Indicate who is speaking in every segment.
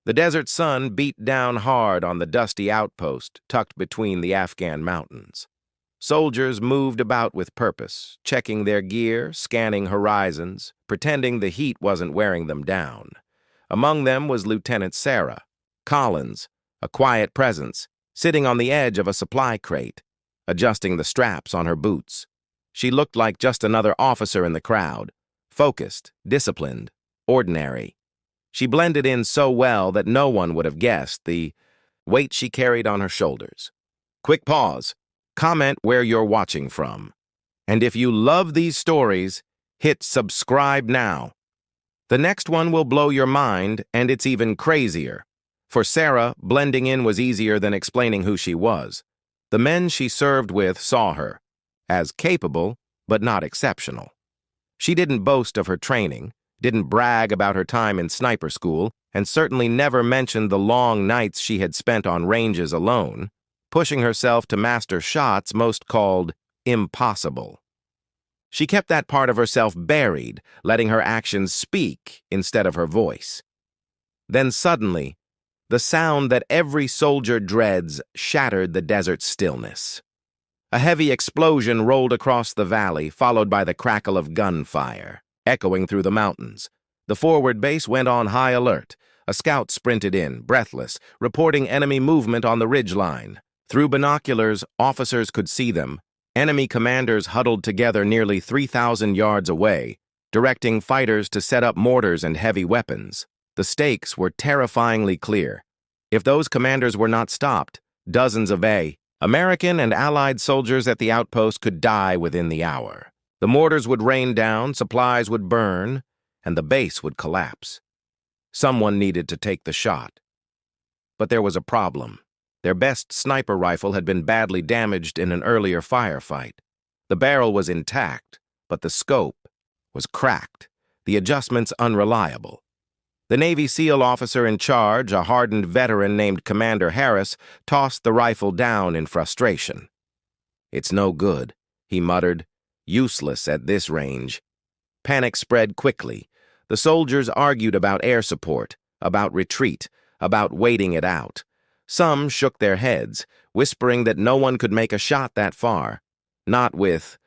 Speaker 1: The desert sun beat down hard on the dusty outpost tucked between the Afghan mountains. Soldiers moved about with purpose, checking their gear, scanning horizons, pretending the heat wasn't wearing them down. Among them was Lieutenant Sarah Collins, a quiet presence, sitting on the edge of a supply crate, adjusting the straps on her boots. She looked like just another officer in the crowd, focused, disciplined, ordinary. She blended in so well that no one would have guessed the weight she carried on her shoulders. Quick pause. Comment where you're watching from. And if you love these stories, hit subscribe now. The next one will blow your mind, and it's even crazier. For Sarah, blending in was easier than explaining who she was. The men she served with saw her as capable, but not exceptional. She didn't boast of her training, didn't brag about her time in sniper school, and certainly never mentioned the long nights she had spent on ranges alone, pushing herself to master shots most called impossible. She kept that part of herself buried, letting her actions speak instead of her voice. Then suddenly, the sound that every soldier dreads shattered the desert stillness. A heavy explosion rolled across the valley, followed by the crackle of gunfire, echoing through the mountains. The forward base went on high alert. A scout sprinted in, breathless, reporting enemy movement on the ridgeline. Through binoculars, officers could see them. Enemy commanders huddled together nearly 3,000 yards away, directing fighters to set up mortars and heavy weapons. The stakes were terrifyingly clear. If those commanders were not stopped, dozens of American and Allied soldiers at the outpost could die within the hour. The mortars would rain down, supplies would burn, and the base would collapse. Someone needed to take the shot. But there was a problem. Their best sniper rifle had been badly damaged in an earlier firefight. The barrel was intact, but the scope was cracked, the adjustments unreliable. The Navy SEAL officer in charge, a hardened veteran named Commander Harris, tossed the rifle down in frustration. "It's no good," he muttered. "Useless at this range." Panic spread quickly. The soldiers argued about air support, about retreat, about waiting it out. Some shook their heads, whispering that no one could make a shot that far, not with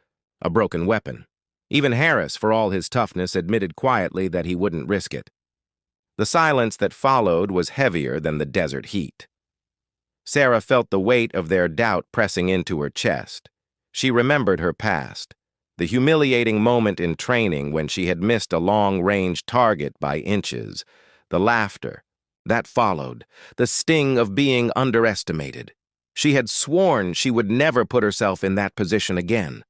Speaker 1: a broken weapon. Even Harris, for all his toughness, admitted quietly that he wouldn't risk it. The silence that followed was heavier than the desert heat. Sarah felt the weight of their doubt pressing into her chest. She remembered her past, the humiliating moment in training when she had missed a long-range target by inches, the laughter that followed, the sting of being underestimated. She had sworn she would never put herself in that position again.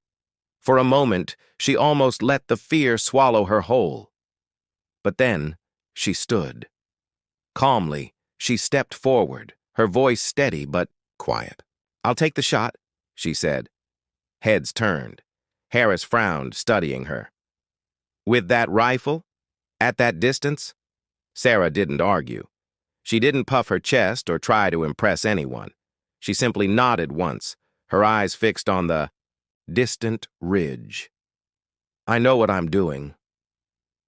Speaker 1: For a moment, she almost let the fear swallow her whole. But then, she stood. Calmly, she stepped forward, her voice steady but quiet. "I'll take the shot," she said. Heads turned. Harris frowned, studying her. "With that rifle? At that distance?" Sarah didn't argue. She didn't puff her chest or try to impress anyone. She simply nodded once, her eyes fixed on the distant ridge. "I know what I'm doing."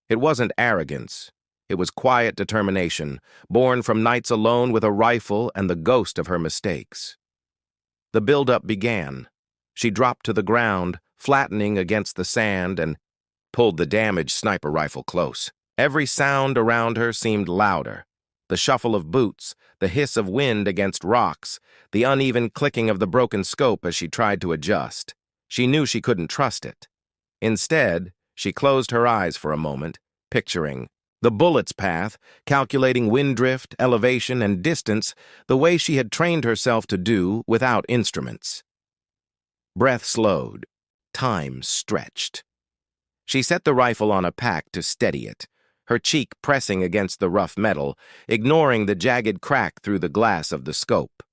Speaker 1: It wasn't arrogance. It was quiet determination, born from nights alone with a rifle and the ghost of her mistakes. The buildup began. She dropped to the ground, flattening against the sand, and pulled the damaged sniper rifle close. Every sound around her seemed louder. The shuffle of boots, the hiss of wind against rocks, the uneven clicking of the broken scope as she tried to adjust. She knew she couldn't trust it. Instead, she closed her eyes for a moment, picturing the bullet's path, calculating wind drift, elevation, and distance the way she had trained herself to do without instruments. Breath slowed. Time stretched. She set the rifle on a pack to steady it, her cheek pressing against the rough metal, ignoring the jagged crack through the glass of the scope.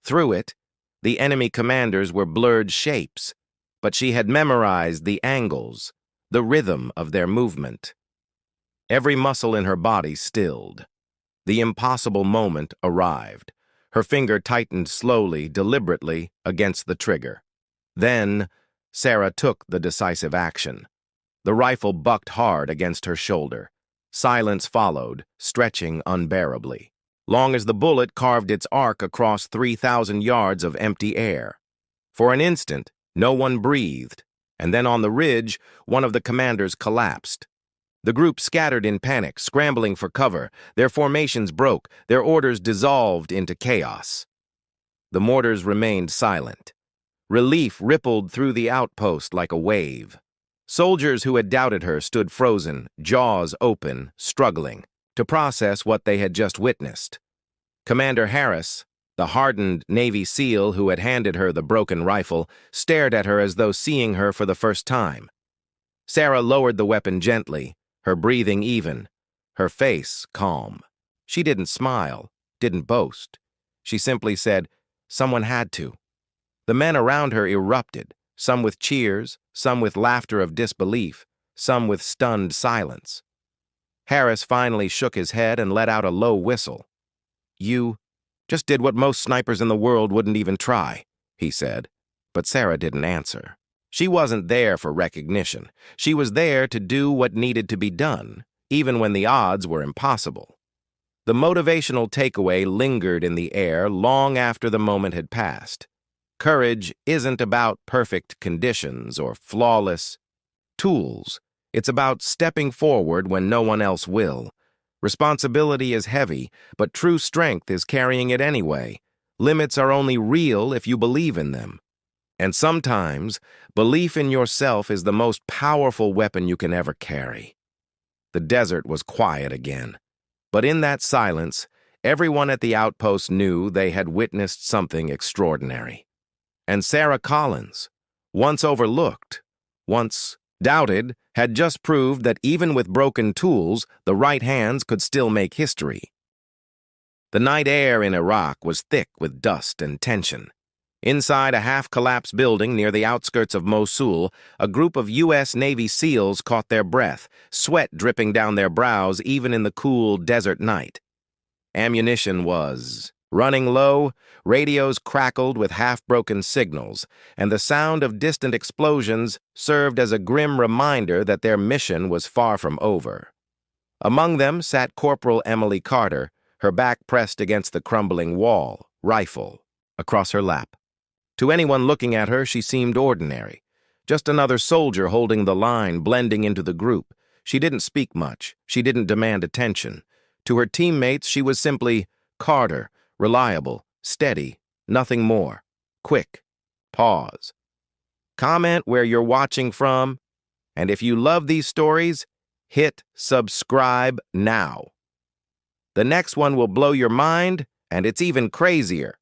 Speaker 1: Through it, the enemy commanders were blurred shapes, but she had memorized the angles, the rhythm of their movement. Every muscle in her body stilled. The impossible moment arrived. Her finger tightened slowly, deliberately, against the trigger. Then, Sarah took the decisive action. The rifle bucked hard against her shoulder. Silence followed, stretching unbearably, long as the bullet carved its arc across 3,000 yards of empty air. For an instant, no one breathed, and then on the ridge, one of the commanders collapsed. The group scattered in panic, scrambling for cover. Their formations broke, their orders dissolved into chaos. The mortars remained silent. Relief rippled through the outpost like a wave. Soldiers who had doubted her stood frozen, jaws open, struggling, to process what they had just witnessed. Commander Harris, the hardened Navy SEAL who had handed her the broken rifle, stared at her as though seeing her for the first time. Sarah lowered the weapon gently, her breathing even, her face calm. She didn't smile, didn't boast. She simply said, "Someone had to." The men around her erupted, some with cheers, some with laughter of disbelief, some with stunned silence. Harris finally shook his head and let out a low whistle. "You just did what most snipers in the world wouldn't even try," he said. But Sarah didn't answer. She wasn't there for recognition. She was there to do what needed to be done, even when the odds were impossible. The motivational takeaway lingered in the air long after the moment had passed. Courage isn't about perfect conditions or flawless tools. It's about stepping forward when no one else will. Responsibility is heavy, but true strength is carrying it anyway. Limits are only real if you believe in them. And sometimes, belief in yourself is the most powerful weapon you can ever carry. The desert was quiet again. But in that silence, everyone at the outpost knew they had witnessed something extraordinary. And Sarah Collins, once overlooked, once doubted, had just proved that even with broken tools, the right hands could still make history. The night air in Iraq was thick with dust and tension. Inside a half-collapsed building near the outskirts of Mosul, a group of U.S. Navy SEALs caught their breath, sweat dripping down their brows even in the cool desert night. Ammunition was running low, radios crackled with half-broken signals, and the sound of distant explosions served as a grim reminder that their mission was far from over. Among them sat Corporal Emily Carter, her back pressed against the crumbling wall, rifle across her lap. To anyone looking at her, she seemed ordinary. Just another soldier holding the line, blending into the group. She didn't speak much. She didn't demand attention. To her teammates, she was simply Carter, reliable, steady, nothing more. Quick. Pause. Comment where you're watching from. And if you love these stories, hit subscribe now. The next one will blow your mind, and it's even crazier.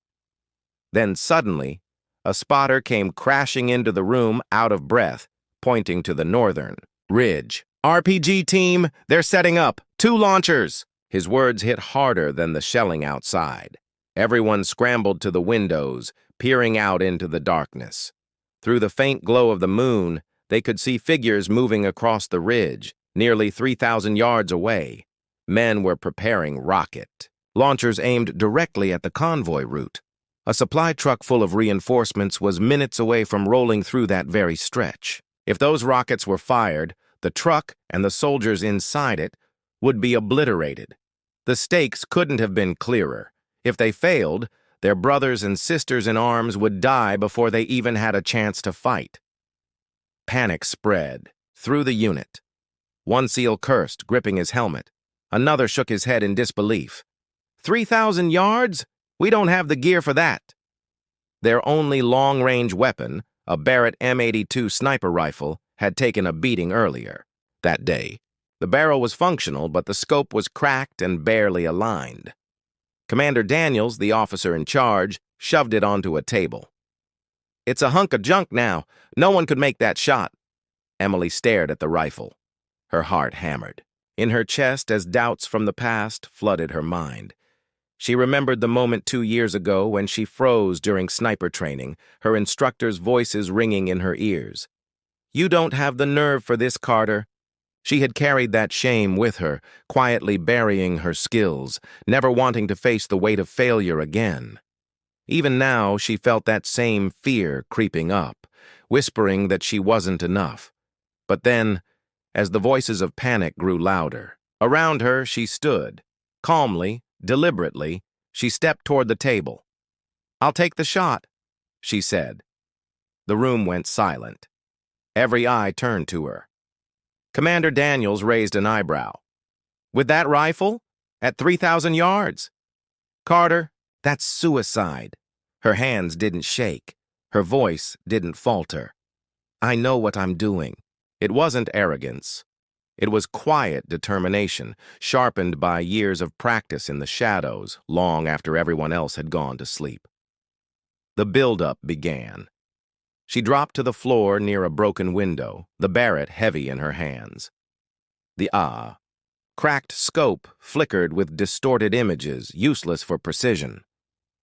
Speaker 1: Then suddenly, a spotter came crashing into the room out of breath, pointing to the northern ridge. "RPG team, they're setting up. 2 launchers!" His words hit harder than the shelling outside. Everyone scrambled to the windows, peering out into the darkness. Through the faint glow of the moon, they could see figures moving across the ridge, nearly 3,000 yards away. Men were preparing rocket launchers aimed directly at the convoy route. A supply truck full of reinforcements was minutes away from rolling through that very stretch. If those rockets were fired, the truck and the soldiers inside it would be obliterated. The stakes couldn't have been clearer. If they failed, their brothers and sisters in arms would die before they even had a chance to fight. Panic spread through the unit. One SEAL cursed, gripping his helmet. Another shook his head in disbelief. 3,000 yards? We don't have the gear for that. Their only long-range weapon, a Barrett M82 sniper rifle, had taken a beating earlier that day. The barrel was functional, but the scope was cracked and barely aligned. Commander Daniels, the officer in charge, shoved it onto a table. "It's a hunk of junk now. No one could make that shot." Emily stared at the rifle. Her heart hammered in her chest as doubts from the past flooded her mind. She remembered the moment 2 years ago when she froze during sniper training, her instructor's voices ringing in her ears. "You don't have the nerve for this, Carter." She had carried that shame with her, quietly burying her skills, never wanting to face the weight of failure again. Even now, she felt that same fear creeping up, whispering that she wasn't enough. But then, as the voices of panic grew louder, Around her, she stood. Calmly, deliberately, she stepped toward the table. "I'll take the shot," she said. The room went silent. Every eye turned to her. Commander Daniels raised an eyebrow. "With that rifle? At 3,000 yards? Carter, that's suicide." Her hands didn't shake. Her voice didn't falter. "I know what I'm doing." It wasn't arrogance. It was quiet determination, sharpened by years of practice in the shadows, long after everyone else had gone to sleep. The buildup began. She dropped to the floor near a broken window, the Barrett heavy in her hands. The cracked scope flickered with distorted images, useless for precision.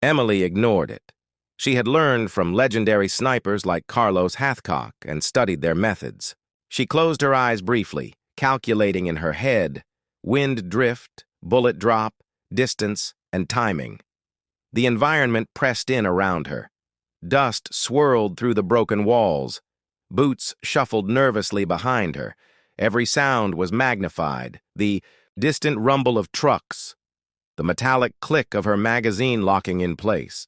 Speaker 1: Emily ignored it. She had learned from legendary snipers like Carlos Hathcock and studied their methods. She closed her eyes briefly, calculating in her head wind drift, bullet drop, distance, and timing. The environment pressed in around her. Dust swirled through the broken walls. Boots shuffled nervously behind her. Every sound was magnified, the distant rumble of trucks, the metallic click of her magazine locking in place,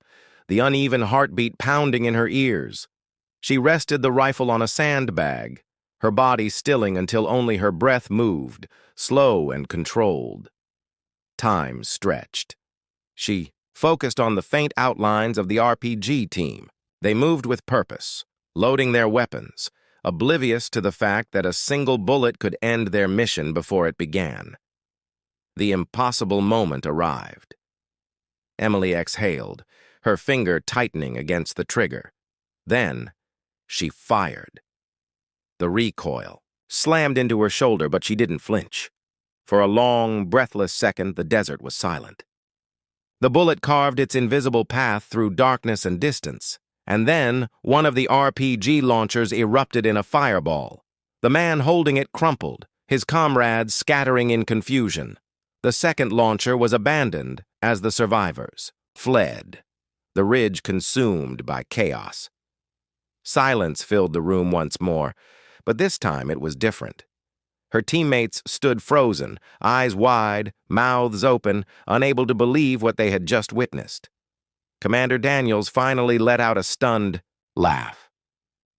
Speaker 1: the uneven heartbeat pounding in her ears. She rested the rifle on a sandbag, her body stilling until only her breath moved, slow and controlled. Time stretched. She focused on the faint outlines of the RPG team. They moved with purpose, loading their weapons, oblivious to the fact that a single bullet could end their mission before it began. The impossible moment arrived. Emily exhaled, her finger tightening against the trigger. Then, she fired. The recoil slammed into her shoulder, but she didn't flinch. For a long, breathless second, the desert was silent. The bullet carved its invisible path through darkness and distance, and then one of the RPG launchers erupted in a fireball. The man holding it crumpled, his comrades scattering in confusion. The second launcher was abandoned as the survivors fled, the ridge consumed by chaos. Silence filled the room once more, but this time it was different. Her teammates stood frozen, eyes wide, mouths open, unable to believe what they had just witnessed. Commander Daniels finally let out a stunned laugh.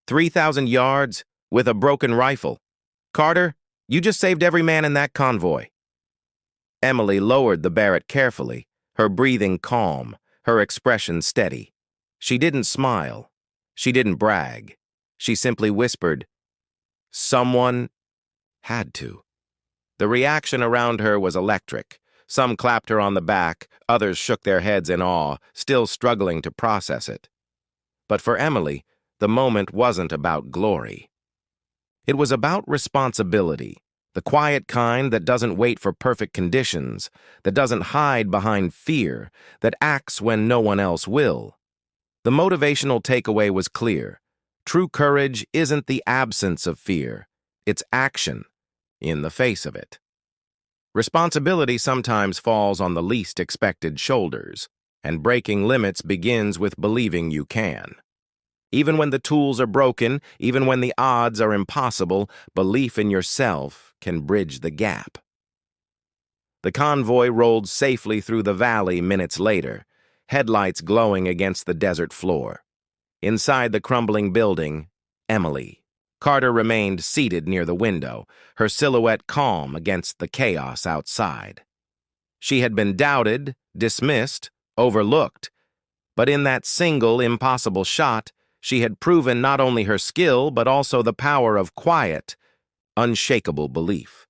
Speaker 1: 3,000 yards with a broken rifle. Carter, you just saved every man in that convoy. Emily lowered the Barrett carefully, her breathing calm, her expression steady. She didn't smile. She didn't brag. She simply whispered, "Someone had to." The reaction around her was electric. Some clapped her on the back, others shook their heads in awe, still struggling to process it. But for Emily, the moment wasn't about glory. It was about responsibility, the quiet kind that doesn't wait for perfect conditions, that doesn't hide behind fear, that acts when no one else will. The motivational takeaway was clear. True courage isn't the absence of fear, it's action in the face of it. Responsibility sometimes falls on the least expected shoulders, and breaking limits begins with believing you can. Even when the tools are broken, even when the odds are impossible, belief in yourself can bridge the gap. The convoy rolled safely through the valley minutes later, headlights glowing against the desert floor. Inside the crumbling building, Emily. Carter remained seated near the window, her silhouette calm against the chaos outside. She had been doubted, dismissed, overlooked, but in that single impossible shot, she had proven not only her skill but also the power of quiet, unshakable belief.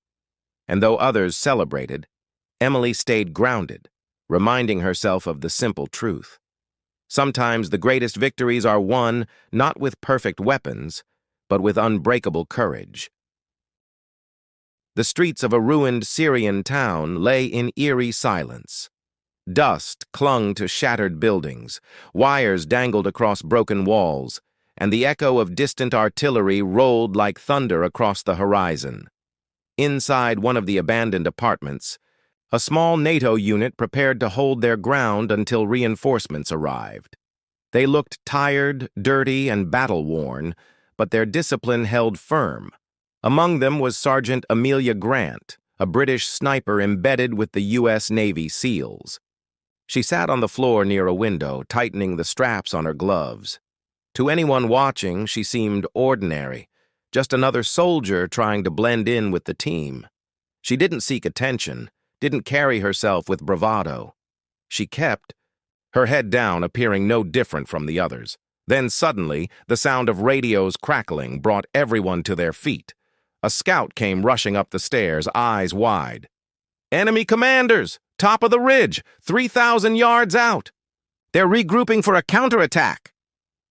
Speaker 1: And though others celebrated, Emily stayed grounded, reminding herself of the simple truth. Sometimes the greatest victories are won not with perfect weapons, but with unbreakable courage. The streets of a ruined Syrian town lay in eerie silence. Dust clung to shattered buildings, wires dangled across broken walls, and the echo of distant artillery rolled like thunder across the horizon. Inside one of the abandoned apartments, a small NATO unit prepared to hold their ground until reinforcements arrived. They looked tired, dirty, and battle-worn, but their discipline held firm. Among them was Sergeant Amelia Grant, a British sniper embedded with the U.S. Navy SEALs. She sat on the floor near a window, tightening the straps on her gloves. To anyone watching, she seemed ordinary, just another soldier trying to blend in with the team. She didn't seek attention, didn't carry herself with bravado. She kept her head down, appearing no different from the others. Then suddenly, the sound of radios crackling brought everyone to their feet. A scout came rushing up the stairs, eyes wide. "Enemy commanders! Top of the ridge! 3,000 yards out! They're regrouping for a counterattack!"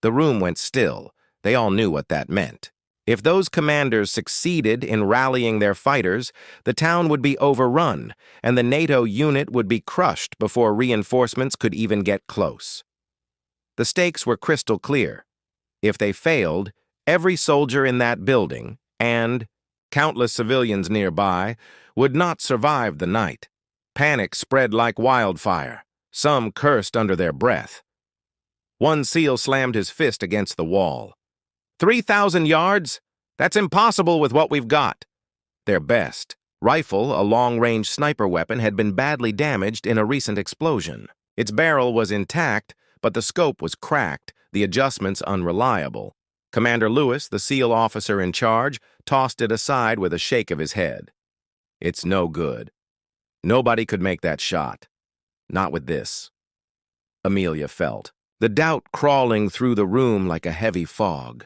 Speaker 1: The room went still. They all knew what that meant. If those commanders succeeded in rallying their fighters, the town would be overrun, and the NATO unit would be crushed before reinforcements could even get close. The stakes were crystal clear. If they failed, every soldier in that building, and countless civilians nearby, would not survive the night. Panic spread like wildfire. Some cursed under their breath. One SEAL slammed his fist against the wall. 3,000 yards? That's impossible with what we've got. Their best rifle, a long-range sniper weapon, had been badly damaged in a recent explosion. Its barrel was intact, but the scope was cracked, the adjustments unreliable. Commander Lewis, the SEAL officer in charge, tossed it aside with a shake of his head. "It's no good. Nobody could make that shot. Not with this." Amelia felt the doubt crawling through the room like a heavy fog.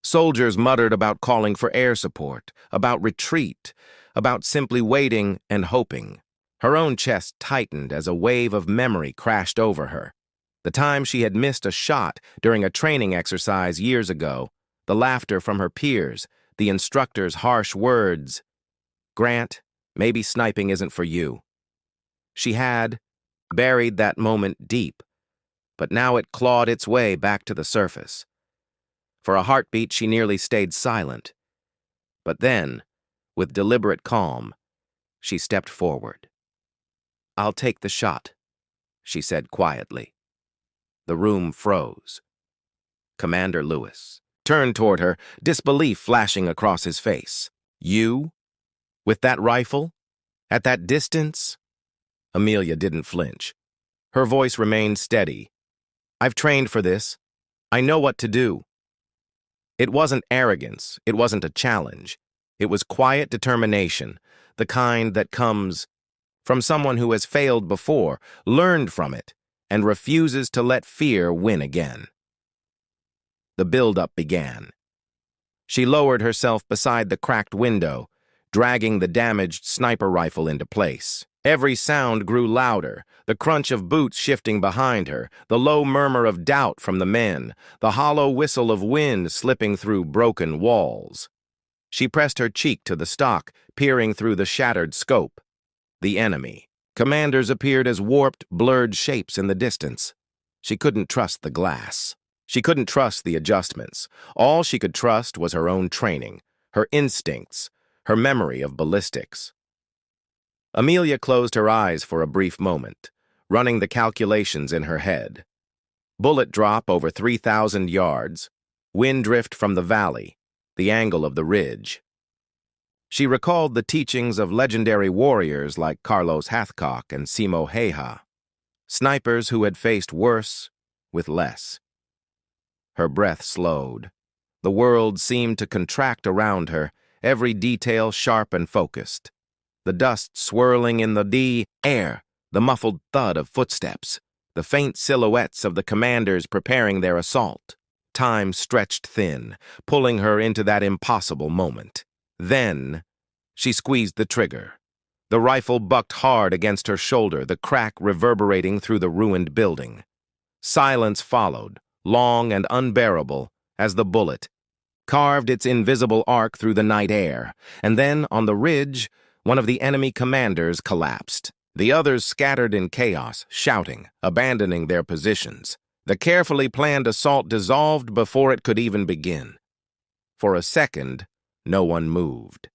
Speaker 1: Soldiers muttered about calling for air support, about retreat, about simply waiting and hoping. Her own chest tightened as a wave of memory crashed over her. The time she had missed a shot during a training exercise years ago, the laughter from her peers, the instructor's harsh words. "Grant, maybe sniping isn't for you." She had buried that moment deep, but now it clawed its way back to the surface. For a heartbeat, she nearly stayed silent. But then, with deliberate calm, she stepped forward. "I'll take the shot," she said quietly. The room froze. Commander Lewis turned toward her, disbelief flashing across his face. "You? With that rifle? At that distance?" Amelia didn't flinch. Her voice remained steady. "I've trained for this. I know what to do." It wasn't arrogance. It wasn't a challenge. It was quiet determination, the kind that comes from someone who has failed before, learned from it, and refuses to let fear win again. The build-up began. She lowered herself beside the cracked window, dragging the damaged sniper rifle into place. Every sound grew louder, the crunch of boots shifting behind her, the low murmur of doubt from the men, the hollow whistle of wind slipping through broken walls. She pressed her cheek to the stock, peering through the shattered scope. The enemy. Commanders appeared as warped, blurred shapes in the distance. She couldn't trust the glass. She couldn't trust the adjustments. All she could trust was her own training, her instincts, her memory of ballistics. Amelia closed her eyes for a brief moment, running the calculations in her head. Bullet drop over 3,000 yards, wind drift from the valley, the angle of the ridge. She recalled the teachings of legendary warriors like Carlos Hathcock and Simo Heha, snipers who had faced worse with less. Her breath slowed. The world seemed to contract around her, every detail sharp and focused. The dust swirling in the air, the muffled thud of footsteps, the faint silhouettes of the commanders preparing their assault. Time stretched thin, pulling her into that impossible moment. Then, she squeezed the trigger. The rifle bucked hard against her shoulder, the crack reverberating through the ruined building. Silence followed, long and unbearable, as the bullet carved its invisible arc through the night air, and then, on the ridge, one of the enemy commanders collapsed. The others scattered in chaos, shouting, abandoning their positions. The carefully planned assault dissolved before it could even begin. For a second, no one moved.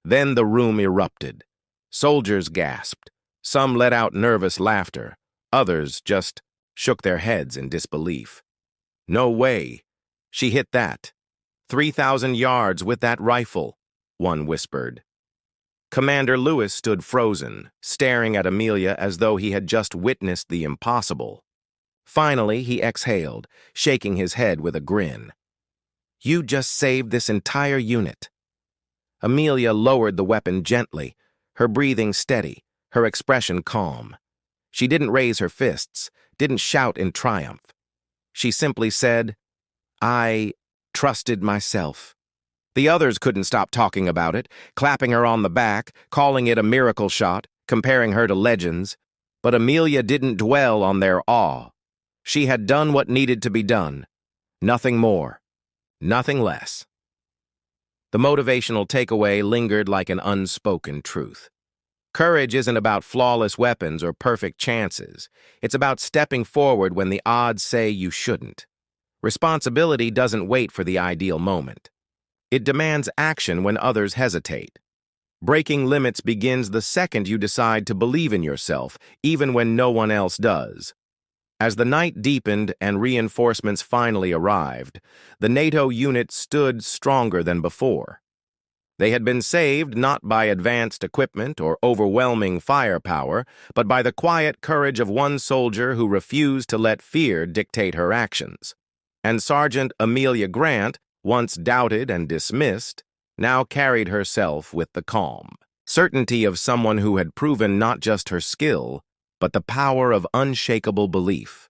Speaker 1: Then the room erupted. Soldiers gasped. Some let out nervous laughter. Others just shook their heads in disbelief. "No way. She hit that. 3,000 yards with that rifle," one whispered. Commander Lewis stood frozen, staring at Amelia as though he had just witnessed the impossible. Finally, he exhaled, shaking his head with a grin. "You just saved this entire unit." Amelia lowered the weapon gently, her breathing steady, her expression calm. She didn't raise her fists, didn't shout in triumph. She simply said, "I trusted myself." The others couldn't stop talking about it, clapping her on the back, calling it a miracle shot, comparing her to legends. But Amelia didn't dwell on their awe. She had done what needed to be done. Nothing more. Nothing less. The motivational takeaway lingered like an unspoken truth. Courage isn't about flawless weapons or perfect chances. It's about stepping forward when the odds say you shouldn't. Responsibility doesn't wait for the ideal moment. It demands action when others hesitate. Breaking limits begins the second you decide to believe in yourself, even when no one else does. As the night deepened and reinforcements finally arrived, the NATO unit stood stronger than before. They had been saved not by advanced equipment or overwhelming firepower, but by the quiet courage of one soldier who refused to let fear dictate her actions. And Sergeant Amelia Grant, once doubted and dismissed, now carried herself with the calm certainty of someone who had proven not just her skill, but the power of unshakable belief.